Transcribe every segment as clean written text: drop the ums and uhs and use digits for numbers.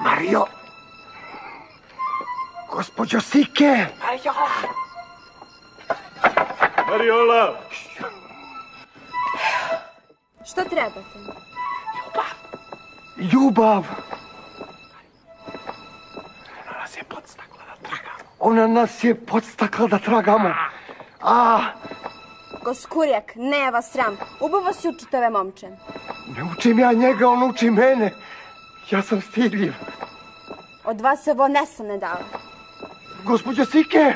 Mario! Gospođo Sike! Mariola! Što trebate? Ljubav! Ona nas je podstakla da tragamo. Goskurjak, ne vas sram. Ubo vas učite ove momče. Ne učim ja njega, on uči mene. Ja sam stidljiv. Od vas se ovo nesam ne dala. Gospođo Sike!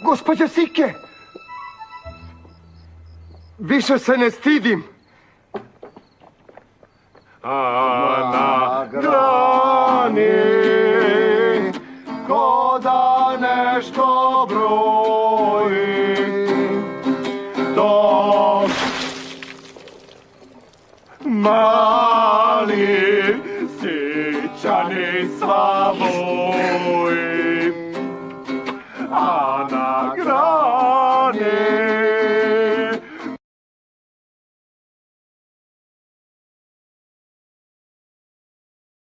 Gospođo Sike! Više se ne stidim. A na grani ko da nešto broji, to mali sićani sva